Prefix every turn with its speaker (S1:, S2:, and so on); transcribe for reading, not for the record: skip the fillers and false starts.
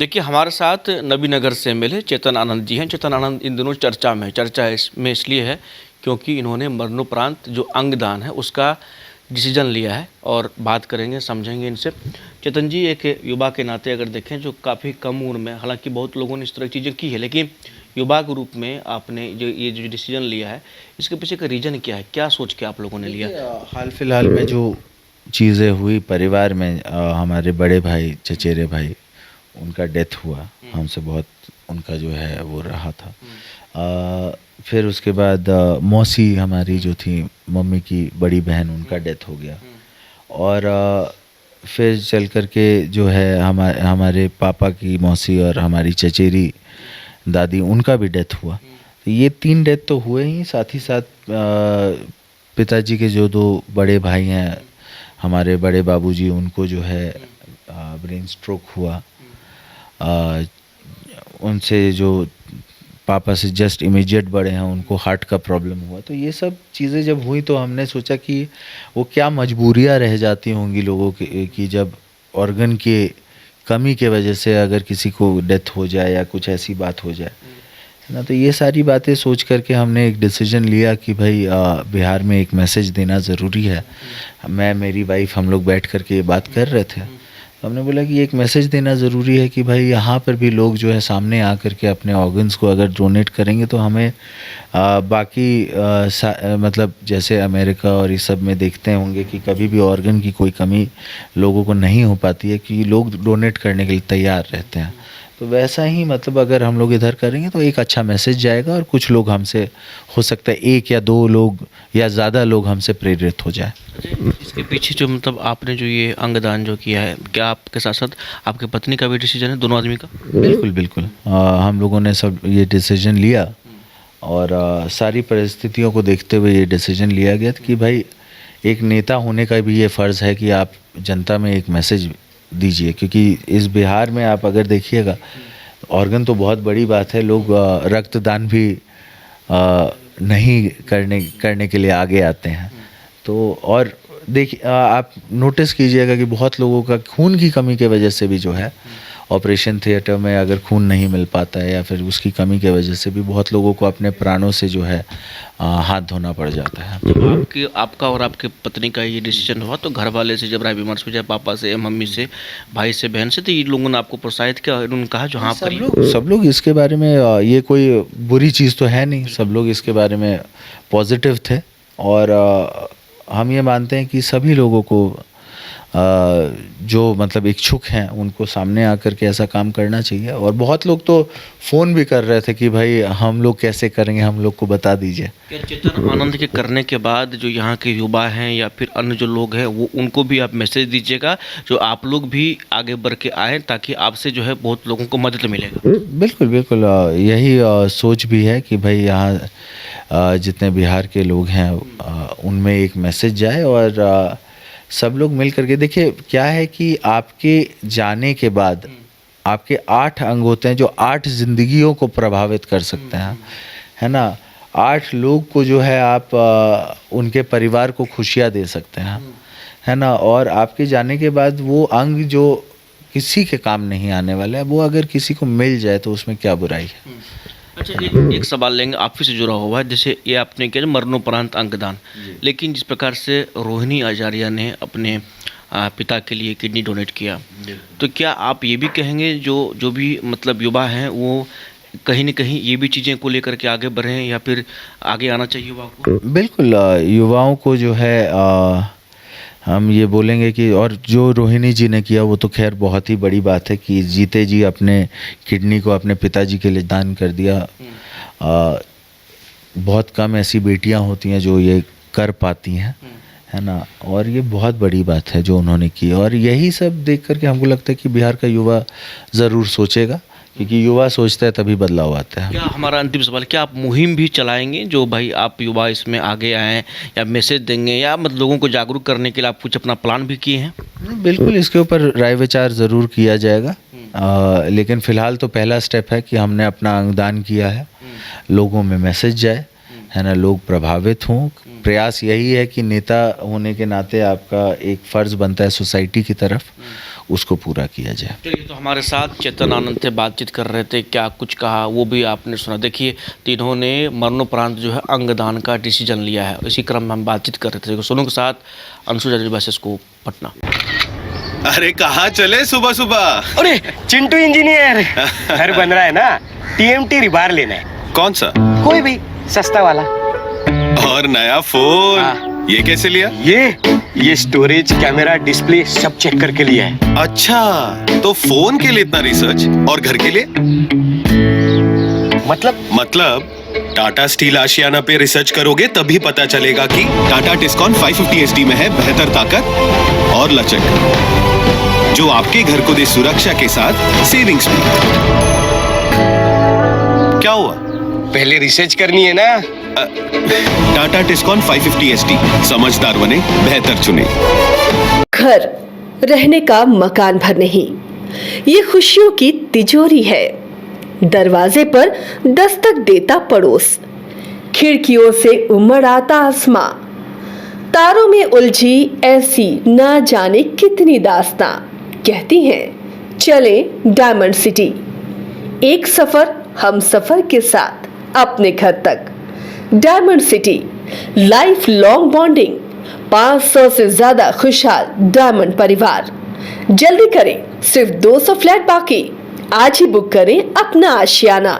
S1: देखिए, हमारे साथ नबीनगर से एमएलए चेतन आनंद जी हैं। चेतन आनंद इन दिनों चर्चा में है। चर्चा इसमें इसलिए है क्योंकि इन्होंने मरणोपरांत जो अंगदान है उसका डिसीजन लिया है और बात करेंगे, समझेंगे इनसे। चेतन जी, एक युवा के नाते अगर देखें जो काफ़ी कम उम्र में, हालांकि बहुत लोगों ने इस तरह की चीज़ें की है, लेकिन युवा के रूप में आपने जो डिसीजन लिया है, इसके पीछे का रीज़न क्या है? क्या सोच के आप लोगों ने लिया?
S2: हाल फिलहाल में जो चीज़ें हुई परिवार में, हमारे बड़े भाई, चचेरे भाई, उनका डेथ हुआ। हमसे बहुत उनका जो है वो रहा था। फिर उसके बाद मौसी हमारी जो थी, मम्मी की बड़ी बहन, उनका डेथ हो गया। और फिर चल कर के जो है हमारे पापा की मौसी और हमारी चचेरी दादी, उनका भी डेथ हुआ। तो ये 3 डेथ तो हुए ही, साथ ही साथ पिताजी के जो 2 बड़े भाई हैं, हमारे बड़े बाबूजी, उनको जो है ब्रेन स्ट्रोक हुआ। उनसे जो पापा से जस्ट इमीडिएट बड़े हैं, उनको हार्ट का प्रॉब्लम हुआ। तो ये सब चीज़ें जब हुई तो हमने सोचा कि वो क्या मजबूरियां रह जाती होंगी लोगों की जब ऑर्गन के कमी के वजह से अगर किसी को डेथ हो जाए या कुछ ऐसी बात हो जाए, है ना। तो ये सारी बातें सोच करके हमने एक डिसीजन लिया कि भाई बिहार में एक मैसेज देना ज़रूरी है। मैं, मेरी वाइफ, हम लोग बैठ करके ये बात कर रहे थे। तो हमने बोला कि एक मैसेज देना ज़रूरी है कि भाई यहाँ पर भी लोग जो है सामने आ करके अपने ऑर्गन्स को अगर डोनेट करेंगे तो हमें मतलब जैसे अमेरिका और इस सब में देखते होंगे कि कभी भी ऑर्गन की कोई कमी लोगों को नहीं हो पाती है, कि लोग डोनेट करने के लिए तैयार रहते हैं। तो वैसा ही मतलब अगर हम लोग इधर करेंगे तो एक अच्छा मैसेज जाएगा और कुछ लोग हमसे, हो सकता है 1 या 2 लोग या ज़्यादा लोग हमसे प्रेरित हो जाए।
S1: इसके पीछे जो मतलब आपने जो ये अंगदान जो किया है, क्या आपके साथ साथ आपके पत्नी का भी डिसीजन है, दोनों आदमी का?
S2: बिल्कुल बिल्कुल, हम लोगों ने सब ये डिसीजन लिया और सारी परिस्थितियों को देखते हुए ये डिसीजन लिया गया कि भाई एक नेता होने का भी ये फ़र्ज़ है कि आप जनता में एक मैसेज दीजिए। क्योंकि इस बिहार में आप अगर देखिएगा, ऑर्गन तो बहुत बड़ी बात है, लोग रक्तदान भी नहीं करने के लिए आगे आते हैं। तो और देखिए, आप नोटिस कीजिएगा कि बहुत लोगों का खून की कमी के वजह से भी जो है ऑपरेशन थिएटर में अगर खून नहीं मिल पाता है या फिर उसकी कमी के वजह से भी बहुत लोगों को अपने प्राणों से जो है हाथ धोना पड़ जाता है।
S1: जब आपका और आपके पत्नी का ये डिसीजन हुआ तो घर वाले से जब राय विमर्श हुआ, पापा से, मम्मी से, भाई से, बहन से, तो ये लोगों ने आपको प्रोत्साहित किया, उन्होंने कहा जो हाँ
S2: सब लोग इसके बारे में, ये कोई बुरी चीज़ तो है नहीं, सब लोग इसके बारे में पॉजिटिव थे। और हम ये मानते हैं कि सभी लोगों को जो मतलब इच्छुक हैं उनको सामने आकर के ऐसा काम करना चाहिए। और बहुत लोग तो फ़ोन भी कर रहे थे कि भाई हम लोग कैसे करेंगे, हम लोग को बता दीजिए।
S1: क्या चेतन आनंद के करने के बाद जो यहाँ के युवा हैं या फिर अन्य जो लोग हैं, वो उनको भी आप मैसेज दीजिएगा जो आप लोग भी आगे बढ़ के आएँ, ताकि आपसे जो है बहुत लोगों को मदद मिलेगा?
S2: बिल्कुल बिल्कुल, यही सोच भी है कि भाई यहाँ जितने बिहार के लोग हैं उनमें एक मैसेज जाए और सब लोग मिल करके। देखिए क्या है कि आपके जाने के बाद आपके 8 अंग होते हैं जो 8 जिंदगियों को प्रभावित कर सकते हैं, है ना। 8 लोग को जो है आप उनके परिवार को खुशियाँ दे सकते हैं, है ना। और आपके जाने के बाद वो अंग जो किसी के काम नहीं आने वाला है, वो अगर किसी को मिल जाए तो उसमें क्या बुराई है।
S1: अच्छा, एक सवाल लेंगे आप ही से जुड़ा हुआ है। जैसे ये आपने किया मरणोपरांत अंगदान, लेकिन जिस प्रकार से रोहिणी आचार्य ने अपने पिता के लिए किडनी डोनेट किया, तो क्या आप ये भी कहेंगे जो भी मतलब युवा हैं वो कहीं न कहीं ये भी चीज़ें को लेकर के आगे बढ़ें या फिर आगे आना चाहिए युवाओं को?
S2: बिल्कुल, युवाओं को जो है हम ये बोलेंगे कि, और जो रोहिणी जी ने किया वो तो खैर बहुत ही बड़ी बात है कि जीते जी अपने किडनी को अपने पिताजी के लिए दान कर दिया। बहुत कम ऐसी बेटियां होती हैं जो ये कर पाती हैं, है ना। और ये बहुत बड़ी बात है जो उन्होंने की। और यही सब देख करके हमको लगता है कि बिहार का युवा ज़रूर सोचेगा, क्योंकि युवा सोचता है तभी बदलाव आता है।
S1: क्या हमारा अंतिम सवाल, क्या आप मुहिम भी चलाएंगे जो भाई आप युवा इसमें आगे आएँ, या मैसेज देंगे, या मतलब लोगों को जागरूक करने के लिए आप कुछ अपना प्लान भी किए हैं?
S2: बिल्कुल, इसके ऊपर राय विचार ज़रूर किया जाएगा। लेकिन फ़िलहाल तो पहला स्टेप है कि हमने अपना अंगदान किया है, लोगों में मैसेज जाए, है ना, लोग प्रभावित हों। प्रयास यही है कि नेता होने के नाते आपका एक फ़र्ज़ बनता है सोसाइटी की तरफ उसको पूरा किया जाए।
S1: चलिए, तो हमारे साथ चेतन आनंद थे, बातचीत कर रहे थे, क्या कुछ कहा वो भी आपने सुना। देखिए, तीनों ने मरणोपरांत जो है अंगदान का डिसीजन लिया है। इसी क्रम में हम बातचीत कर रहे थे। सोनू के साथ अंशु जजबासिस को पटना।
S3: अरे कहाँ चले सुबह सुबह?
S4: अरे चिंटू इंजीनियर, घर बन रहा है ना, टीएमटी रिबार लेना है।
S3: कौन सा?
S4: कोई भी सस्ता वाला।
S3: और नया फोन ये कैसे लिया?
S4: ये स्टोरेज, कैमरा, डिस्प्ले सब चेक करके लिया है।
S3: अच्छा, तो फोन के लिए इतना रिसर्च और घर के लिए? मतलब टाटा स्टील आशियाना पे रिसर्च करोगे तभी पता चलेगा कि टाटा टिस्कॉन 550 HD में है बेहतर ताकत और लचक, जो आपके घर को दे सुरक्षा के साथ सेविंग्स भी। क्या हुआ?
S4: पहले रिसर्च करनी है ना।
S3: टाटा टिस्कॉन 550 HD, समझदार बने, बेहतर चुने।
S5: घर रहने का मकान भर नहीं, ये खुशियों की तिजोरी है। दरवाजे पर दस्तक देता पड़ोस, खिड़कियों से उमड़ आता आसमां, तारों में उलझी ऐसी ना जाने कितनी दास्तां। कहती हैं चले डायमंड सिटी, एक सफर हम सफर के साथ अपने घर तक। Diamond city, life long bonding, 500 से ज्यादा खुशहाल डायमंड परिवार। जल्दी करें, सिर्फ 200 फ्लैट बाकी। आज ही बुक करें अपना आशियाना।